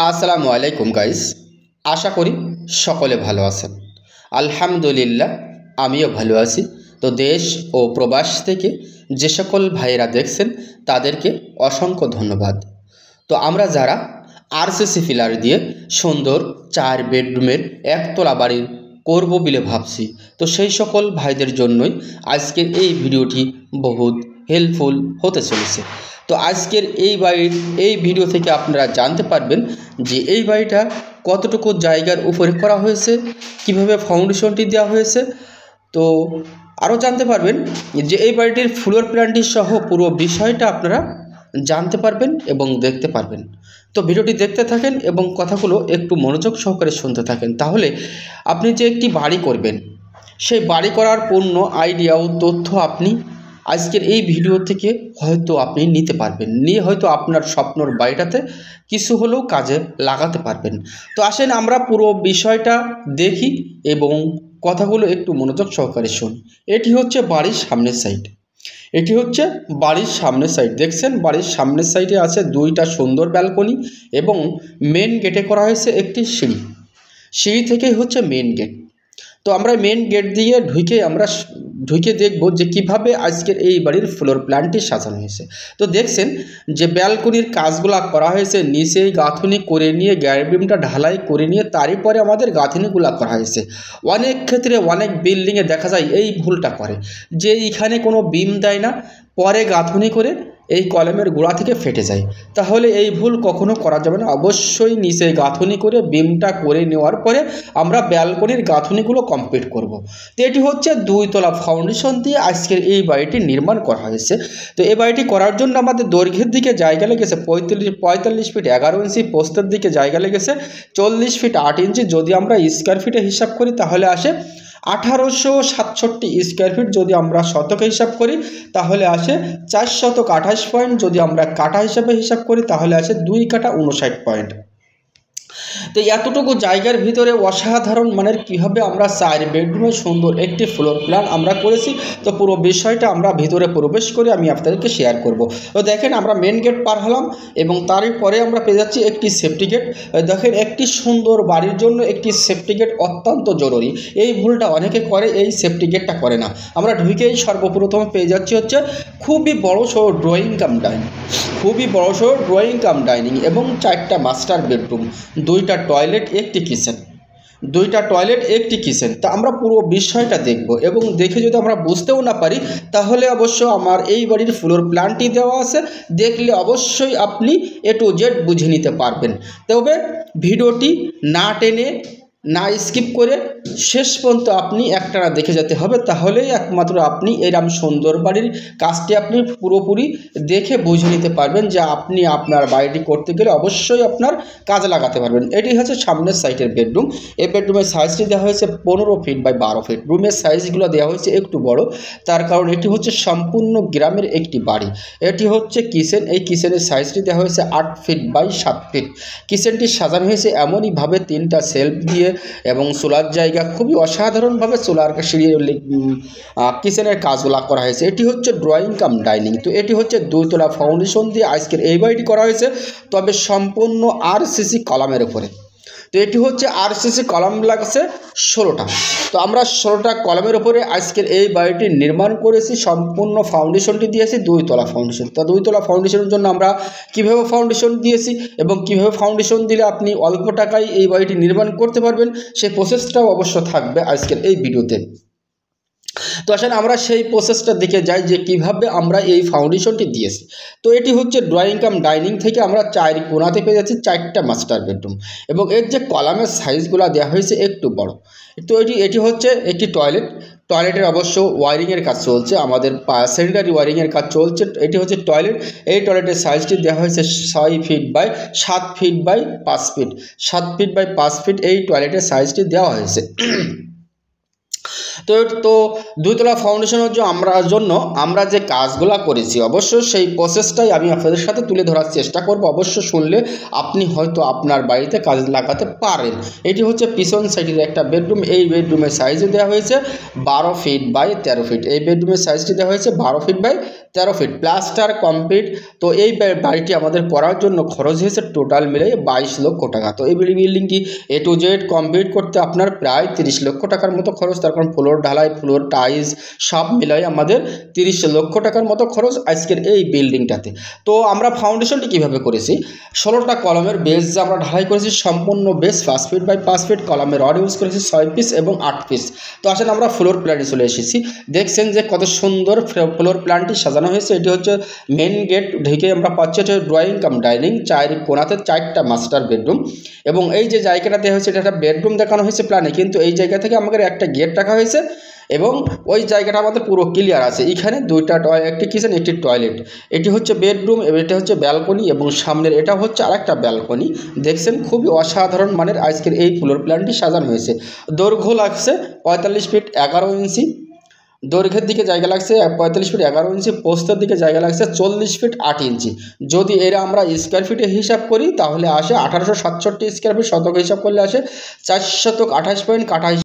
আসসালামু আলাইকুম গাইস। আশা করি সকলে ভালো আছেন। আলহামদুলিল্লাহ আমিও ভালো আছি। তো দেশ ও প্রবাস থেকে যে সকল ভাইয়েরা দেখছেন তাদেরকে অসংখ্য ধন্যবাদ। তো আমরা যারা আরসিসি ফিলার দিয়ে সুন্দর 4 বেডরুমের একতলা বাড়ি করব বলে ভাবছি, তো সেই সকল ভাইদের জন্যই আজকের এই ভিডিওটি বহুত হেল্পফুল হতে চলেছে। তো আজকের এই বাড়ির এই ভিডিও থেকে আপনারা জানতে পারবেন যে এই বাড়িটা কতটুকু জায়গার উপরে করা হয়েছে, কিভাবে ফাউন্ডেশনটি দেওয়া হয়েছে। তো আরও জানতে পারবেন যে এই বাড়িটির ফ্লোর প্ল্যানটি সহ পুরো বিষয়টা আপনারা জানতে পারবেন এবং দেখতে পারবেন। তো ভিডিওটি দেখতে থাকেন এবং কথাগুলো একটু মনোযোগ সহকারে শুনতে থাকেন, তাহলে আপনি যে একটি বাড়ি করবেন সেই বাড়ি করার পূর্ণ আইডিয়া ও তথ্য আপনি আজকের এই ভিডিও থেকে হয়তো আপনি নিতে পারবেন, নিয়ে হয়তো আপনার স্বপ্নর বাড়িটাতে কিছু হলেও কাজে লাগাতে পারবেন। তো আসেন আমরা পুরো বিষয়টা দেখি এবং কথাগুলো একটু মনোযোগ সহকারে শুন। এটি হচ্ছে বাড়ির সামনের সাইড। এটি হচ্ছে বাড়ির সামনের সাইড। দেখছেন বাড়ির সামনের সাইডে আছে দুইটা সুন্দর ব্যালকনি এবং মেন গেটে করা হয়েছে একটি সিঁড়ি। সিঁড়ি থেকেই হচ্ছে মেন গেট। তো আমরা মেন গেট দিয়ে ঢুকে দেখব যে কিভাবে আজকের এই বাড়ির ফ্লোর প্ল্যানটি সাজানো হয়েছে। তো দেখছেন যে ব্যালকনির কাজগুলো করা হয়েছে, নিচেই গাঁথুনি করে নিয়ে গ্যার বিমটা ঢালাই করে নিয়ে তারই পরে আমাদের গাঁথুনিগুলো করা হয়েছে। অনেক ক্ষেত্রে অনেক বিল্ডিংয়ে দেখা যায় এই ভুলটা করে যে এইখানে কোনো বিম দেয় না, পরে গাঁথুনি করে এই কলমের গোড়া থেকে ফেটে যায়। তাহলে এই ভুল কখনো করা যাবে না। অবশ্যই নিচে গাঁথুনি করে বিমটা করে নেওয়ার পরে আমরা ব্যালকনির গাঁথুনিগুলো কমপ্লিট করব। তো এটি হচ্ছে 2 তলা ফাউন্ডেশন দিয়ে আজকের এই বাড়িটি নির্মাণ করা হয়েছে। তো এই বাড়িটি করার জন্য আমাদের দৈর্ঘ্যের দিকে জায়গা লেগেছে 45 ফিট 11 ইঞ্চি, প্রস্থের দিকে জায়গা লেগেছে 40 ফিট 8 ইঞ্চি। যদি আমরা স্কোয়ার ফিটে হিসাব করি তাহলে আসে 1867 স্কোয়ার ফিট। যদি আমরা শতকে হিসাব করি তাহলে আসে 428 পয়েন্ট। যদি আমরা কাঠা হিসাবে হিসাব করি তাহলে আসে 2 কাঠা 59 পয়েন্ট। তো এতটুকু জায়গার ভিতরে অসাধারণ মানের কীভাবে আমরা 4 বেডরুমের সুন্দর একটি ফ্লোর প্ল্যান আমরা করেছি। তো পুরো বিষয়টা আমরা ভিতরে প্রবেশ করে আমি আপনাদেরকে শেয়ার করব। তো দেখেন আমরা মেন গেট পার হলাম এবং তারই পরে আমরা পেয়ে যাচ্ছি একটি সেফটি গেট। দেখেন একটি সুন্দর বাড়ির জন্য একটি সেফটি গেট অত্যন্ত জরুরি। এই ভুলটা অনেকে করে, এই সেফটি গেটটা করে না। আমরা ঢুকেই সর্বপ্রথম পেয়ে যাচ্ছি হচ্ছে খুবই বড় সড়ো ড্রয়িং কাম ডাইনিং, খুবই বড় সড়ো ড্রয়িং কাম ডাইনিং এবং 4টা মাস্টার বেডরুম, 2টা টয়লেট একটি কিচেন, 2টা টয়লেট একটি কিচেন। তা আমরা পুরো বিষয়টা দেখব এবং দেখে যদি আমরা বুঝতেও না পারি তাহলে অবশ্য আমার এই বাড়ির ফ্লোর প্ল্যানটি দেওয়া আছে, দেখলে অবশ্যই আপনি A to Z বুঝে নিতে পারবেন। তবে ভিডিওটি না টেনে না স্কিপ করে শেষ পর্যন্ত আপনি একটানা দেখে যেতে হবে, তাহলেই একমাত্র আপনি এরকম সুন্দর বাড়ির কাজটি আপনি পুরোপুরি দেখে বুঝে নিতে পারবেন যে আপনি আপনার বাড়িটি করতে গেলে অবশ্যই আপনার কাজে লাগাতে পারবেন। এটি হচ্ছে সামনের সাইডের বেডরুম। এই বেডরুমের সাইজটি দেওয়া হয়েছে 15 ফিট বাই 12 ফিট। রুমের সাইজগুলো দেওয়া হয়েছে একটু বড়, তার কারণ এটি হচ্ছে সম্পূর্ণ গ্রামের একটি বাড়ি। এটি হচ্ছে কিচেন। এই কিচেনের সাইজটি দেওয়া হয়েছে 8 ফিট বাই 7 ফিট। কিচেনটি সাজানো হয়েছে এমনইভাবে 3টা সেলফ দিয়ে এবং সোলার জায়গা, খুবই অসাধারণভাবে সোলার সিঁড়ি কিচেনের কাজগুলো করা হয়েছে। এটি হচ্ছে ড্রয়িং কাম ডাইনিং। তো এটি হচ্ছে 2 তলা ফাউন্ডেশন দিয়ে আজকের এই বাড়িটি করা হয়েছে, তবে সম্পূর্ণ RCC কলামের উপরে। তো এটি হচ্ছে RCC কলাম লাগছে 16টা। তো আমরা 16টা কলামের উপরে আজকের এই বাড়িটি নির্মাণ করেছি। সম্পূর্ণ ফাউন্ডেশনটি দিয়েছি 2 তলা ফাউন্ডেশন। তো 2 তলা ফাউন্ডেশনের জন্য আমরা কীভাবে ফাউন্ডেশন দিয়েছি এবং কীভাবে ফাউন্ডেশন দিলে আপনি অল্প টাকায় এই বাড়িটি নির্মাণ করতে পারবেন সেই প্রসেসটাও অবশ্য থাকবে আজকের এই ভিডিওতে। তো আসলে আমরা সেই প্রসেসটা দেখে যাই যে কিভাবে আমরা এই ফাউন্ডেশনটি দিয়েছি। তো এটি হচ্ছে ড্রয়িং কাম ডাইনিং থেকে আমরা 4 কোণাতে পেয়ে যাচ্ছি 4টা মাস্টার বেডরুম এবং এর যে কলামের সাইজগুলো দেওয়া হয়েছে একটু বড়। তো এটি হচ্ছে একটি টয়লেট। টয়লেটের অবশ্য ওয়ারিংয়ের কাজ চলছে, আমাদের স্যানিটারি ওয়ারিংয়ের কাজ চলছে। এটি হচ্ছে টয়লেট। এই টয়লেটের সাইজটি দেওয়া হয়েছে 6 feet by 7 feet by 5 feet, 7 feet by 5 feet এই টয়লেটের সাইজটি দেওয়া হয়েছে। তো তো দুইতলা ফাউন্ডেশনের জন্য আমরা যে কাজগুলো করেছি অবশ্যই সেই প্রসেসটাই আমি আপনাদের সাথে তুলে ধরার চেষ্টা করব। অবশ্য শুনলে আপনি হয়তো আপনার বাড়িতে কাজ লাগাতে পারেন। এটি হচ্ছে পিছন সাইডের একটা বেডরুম। এই বেডরুমের সাইজও দেওয়া হয়েছে 12 ফিট বাই 13 ফিট। এই বেডরুমের সাইজটি দেওয়া হয়েছে 12 feet by 13 feet, plaster complete. তো এই বাড়িটি আমাদের করার জন্য খরচ হয়েছে টোটাল মিলে 22 লক্ষ টাকা। তো এই বিল্ডিংটি A to Z কমপ্লিট করতে আপনার প্রায় 30 লক্ষ টাকার মতো খরচ। তার কারণ ফ্লোর ঢালাই, ফ্লোর টাইলস সব মিলাই আমাদের 30 লক্ষ টাকার মতো খরচ আজকের এই বিল্ডিংটাতে। তো আমরা ফাউন্ডেশনটি কীভাবে করেছি, 16টা কলমের বেস যে আমরা ঢালাই করেছি, সম্পূর্ণ বেস 5 ফিট বাই 5 ফিট, কলমের রড ইউজ করেছি 6 পিস এবং 8 পিস। তো আসেন আমরা ফ্লোর প্ল্যানে চলে এসেছি। দেখছেন যে কত সুন্দর ফ্লোর প্ল্যানটি সাজানো হয়েছে। এটি হচ্ছে মেন গেট ঢেকে আমরা পাচ্ছি এটা ড্রয়িং কাম ডাইনিং, চার কোণাতে 4টা মাস্টার বেডরুম। এবং এই যে জায়গাটা দেওয়া হয়েছে এটা একটা বেডরুম দেখানো হয়েছে প্ল্যানে, কিন্তু এই জায়গা থেকে আমাদের একটা গেট রাখা হয়েছে এবং ওই জায়গাটা আমাদের পুরো ক্লিয়ার আছে। এখানে দুইটা একটি কিচেন, একটি টয়লেট। এটি হচ্ছে বেডরুম এবং এটা হচ্ছে ব্যালকনি এবং সামনের এটা হচ্ছে আরেকটা ব্যালকনি। দেখছেন খুবই অসাধারণ মানের আজকের এই ফ্লোর প্ল্যানটি সাজানো হয়েছে। দৈর্ঘ্য লাগছে 45 ফিট 11 ইঞ্চি, দৈর্ঘ্যের দিকে জায়গা লাগছে 45 ফিট 11 ইঞ্চি, প্রস্থের দিকে জায়গা লাগছে 40 ফিট 8 ইঞ্চি। যদি এরা আমরা স্কোয়ার ফিটে হিসাব করি তাহলে আসে 1867 স্কোয়ার ফিট, শতক হিসাব করলে আসে 428.28